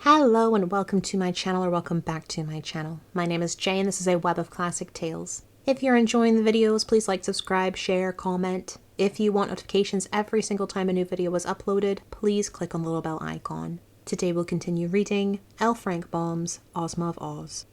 Hello and welcome to my channel, or welcome back to my channel. My name is Jay and this is a web of classic tales. If you're enjoying the videos, please like, subscribe, share, comment. If you want notifications every single time a new video is uploaded, please click on the little bell icon. Today we'll continue reading L. Frank Baum's Ozma of Oz.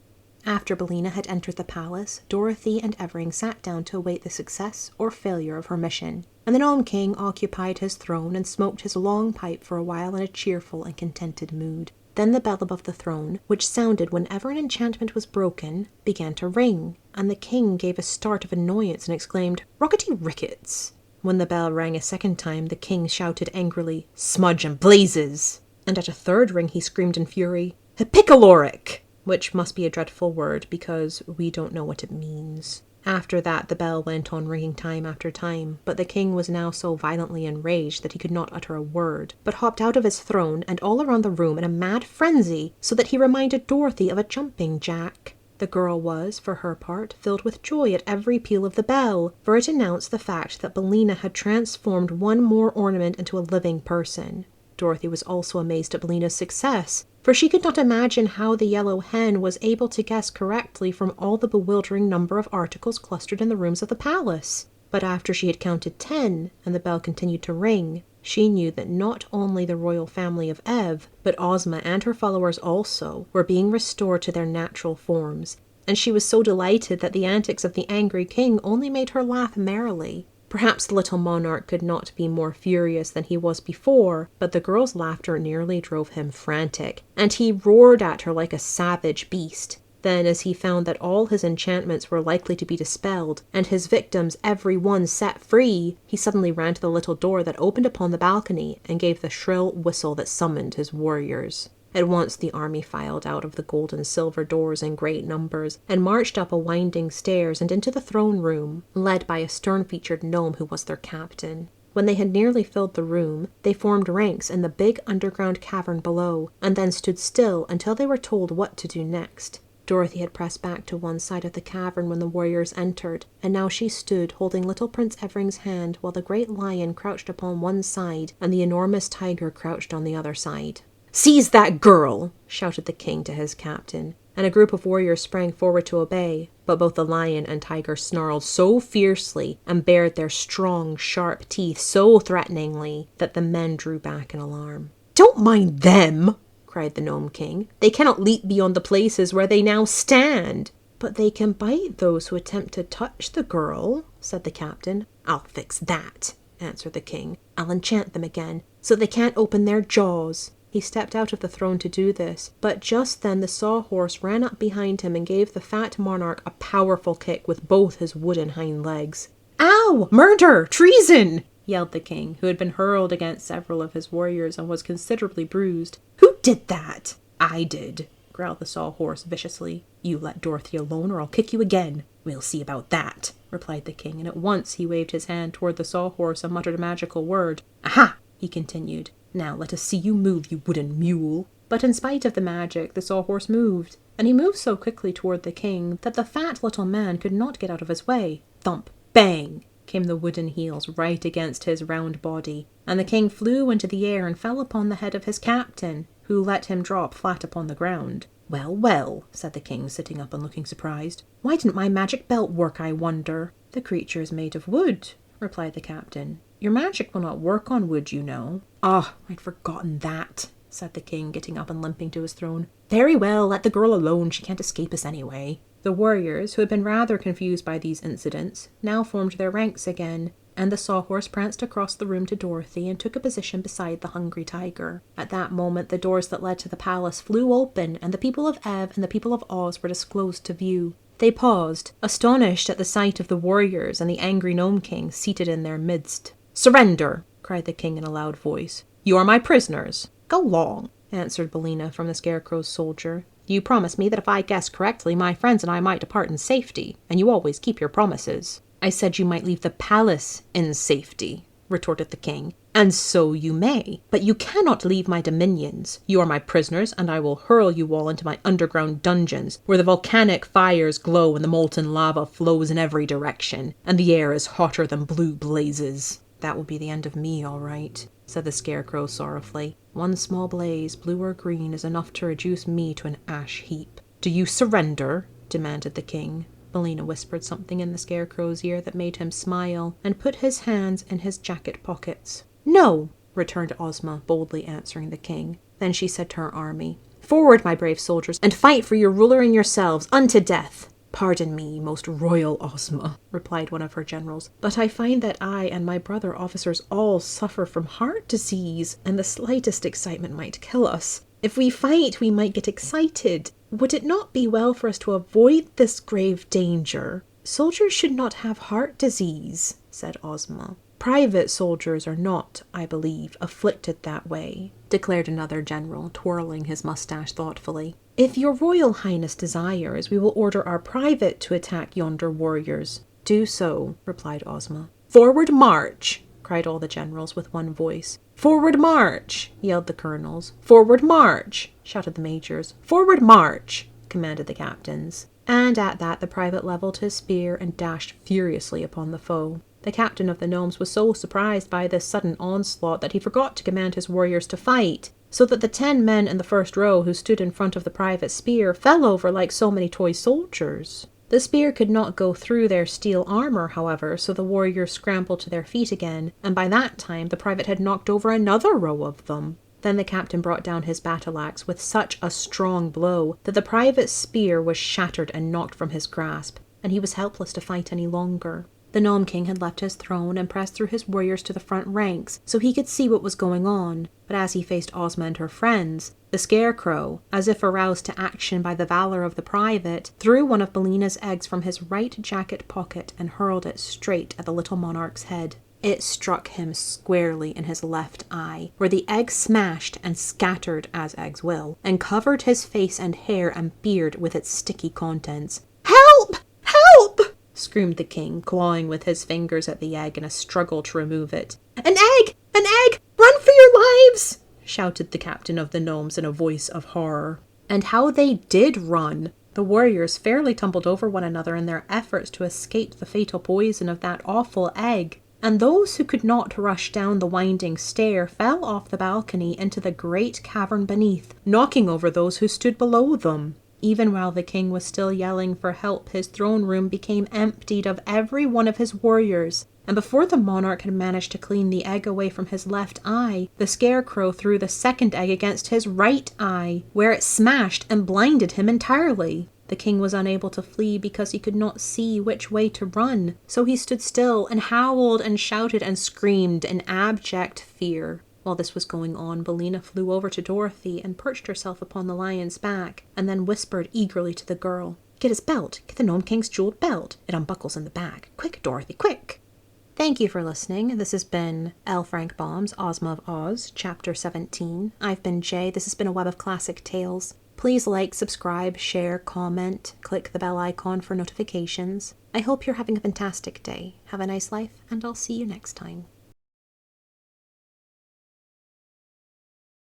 After Billina had entered the palace, Dorothy and Evering sat down to await the success or failure of her mission, and the Nome King occupied his throne and smoked his long pipe for a while in a cheerful and contented mood. Then the bell above the throne, which sounded whenever an enchantment was broken, began to ring, and the king gave a start of annoyance and exclaimed, "Rockety rickets!" When the bell rang a second time, the king shouted angrily, "Smudge and blazes!" And at a third ring he screamed in fury, "Hippicaloric!" which must be a dreadful word because we don't know what it means. After that the bell went on ringing time after time, but the king was now so violently enraged that he could not utter a word, but hopped out of his throne and all around the room in a mad frenzy, so that he reminded Dorothy of a jumping jack. The girl was, for her part, filled with joy at every peal of the bell, for it announced the fact that Billina had transformed one more ornament into a living person. Dorothy was also amazed at Billina's success, for she could not imagine how the yellow hen was able to guess correctly from all the bewildering number of articles clustered in the rooms of the palace. But after she had counted 10, and the bell continued to ring, she knew that not only the royal family of Ev, but Ozma and her followers also, were being restored to their natural forms, and she was so delighted that the antics of the angry king only made her laugh merrily. Perhaps the little monarch could not be more furious than he was before, but the girl's laughter nearly drove him frantic, and he roared at her like a savage beast. Then, as he found that all his enchantments were likely to be dispelled, and his victims every one set free, he suddenly ran to the little door that opened upon the balcony and gave the shrill whistle that summoned his warriors. At once the army filed out of the gold and silver doors in great numbers, and marched up a winding stairs and into the throne room, led by a stern-featured gnome who was their captain. When they had nearly filled the room, they formed ranks in the big underground cavern below, and then stood still until they were told what to do next. Dorothy had pressed back to one side of the cavern when the warriors entered, and now she stood holding little Prince Evering's hand while the great lion crouched upon one side and the enormous tiger crouched on the other side. "Seize that girl!" shouted the king to his captain, and a group of warriors sprang forward to obey, but both the lion and tiger snarled so fiercely and bared their strong, sharp teeth so threateningly that the men drew back in alarm. "Don't mind them!" cried the Nome King. "They cannot leap beyond the places where they now stand." "But they can bite those who attempt to touch the girl," said the captain. "I'll fix that," answered the king. "I'll enchant them again, so they can't open their jaws." He stepped out of the throne to do this, but just then the sawhorse ran up behind him and gave the fat monarch a powerful kick with both his wooden hind legs. "Ow! Murder! Treason!" yelled the king, who had been hurled against several of his warriors and was considerably bruised. "Who did that?" "I did," growled the sawhorse viciously. "You let Dorothy alone or I'll kick you again." "We'll see about that," replied the king, and at once he waved his hand toward the sawhorse and muttered a magical word. "Aha!" he continued. "Now let us see you move, you wooden mule." But in spite of the magic, the sawhorse moved, and he moved so quickly toward the king that the fat little man could not get out of his way. Thump! Bang! Came the wooden heels right against his round body, and the king flew into the air and fell upon the head of his captain, who let him drop flat upon the ground. "Well, well," said the king, sitting up and looking surprised. "Why didn't my magic belt work, I wonder?" "The creature is made of wood," replied the captain. "Your magic will not work on wood, you know." "Ah, I'd forgotten that," said the king, getting up and limping to his throne. "Very well, let the girl alone. She can't escape us anyway." The warriors, who had been rather confused by these incidents, now formed their ranks again, and the sawhorse pranced across the room to Dorothy and took a position beside the hungry tiger. At that moment the doors that led to the palace flew open, and the people of Ev and the people of Oz were disclosed to view. They paused, astonished at the sight of the warriors and the angry Nome King seated in their midst. "Surrender!" cried the king in a loud voice. "You are my prisoners." "Go long," answered Billina from the Scarecrow's soldier. "You promised me that if I guessed correctly, my friends and I might depart in safety, and you always keep your promises." "I said you might leave the palace in safety," retorted the king. "And so you may, but you cannot leave my dominions. You are my prisoners, and I will hurl you all into my underground dungeons, where the volcanic fires glow and the molten lava flows in every direction, and the air is hotter than blue blazes." "That will be the end of me, all right," said the Scarecrow sorrowfully. One small blaze, blue or green, is enough to reduce me to an ash heap. Do you surrender? Demanded the king. Bellina whispered something in the Scarecrow's ear that made him smile and put his hands in his jacket pockets. No, returned Ozma, boldly answering the king. Then she said to her army, Forward, my brave soldiers, and fight for your ruler and yourselves, unto death. Pardon me, most royal Ozma, replied one of her generals, but I find that I and my brother officers all suffer from heart disease, and the slightest excitement might kill us. If we fight, we might get excited. Would it not be well for us to avoid this grave danger? Soldiers should not have heart disease, said Ozma. Private soldiers are not, I believe, afflicted that way, declared another general, twirling his mustache thoughtfully. If your royal highness desires, we will order our private to attack yonder warriors. Do so, replied Ozma. Forward march, cried all the generals with one voice. Forward march, yelled the colonels. Forward march, shouted the majors. Forward march, commanded the captains. And at that the private levelled his spear and dashed furiously upon the foe. The captain of the gnomes was so surprised by this sudden onslaught that he forgot to command his warriors to fight, so that the 10 men in the first row who stood in front of the private spear fell over like so many toy soldiers. The spear could not go through their steel armor, however, so the warriors scrambled to their feet again, and by that time the private had knocked over another row of them. Then the captain brought down his battle-axe with such a strong blow that the private's spear was shattered and knocked from his grasp, and he was helpless to fight any longer. The Nome King had left his throne and pressed through his warriors to the front ranks so he could see what was going on, but as he faced Ozma and her friends, the Scarecrow, as if aroused to action by the valor of the private, threw one of Bellina's eggs from his right jacket pocket and hurled it straight at the little monarch's head. It struck him squarely in his left eye, where the egg smashed and scattered, as eggs will, and covered his face and hair and beard with its sticky contents. Help! Help! Screamed the king, clawing with his fingers at the egg in a struggle to remove it. An egg! An egg! Run for your lives! Shouted the captain of the gnomes in a voice of horror. And how they did run! The warriors fairly tumbled over one another in their efforts to escape the fatal poison of that awful egg. And those who could not rush down the winding stair fell off the balcony into the great cavern beneath, knocking over those who stood below them. Even while the king was still yelling for help, his throne room became emptied of every one of his warriors, and before the monarch had managed to clean the egg away from his left eye, the Scarecrow threw the second egg against his right eye, where it smashed and blinded him entirely. The king was unable to flee because he could not see which way to run, so he stood still and howled and shouted and screamed in abject fear. While this was going on, Bellina flew over to Dorothy and perched herself upon the lion's back, and then whispered eagerly to the girl, Get his belt! Get the Nome King's jeweled belt! It unbuckles in the back. Quick, Dorothy, quick! Thank you for listening. This has been L. Frank Baum's Ozma of Oz, Chapter 17. I've been Jay. This has been a Web of Classic Tales. Please like, subscribe, share, comment, click the bell icon for notifications. I hope you're having a fantastic day. Have a nice life, and I'll see you next time.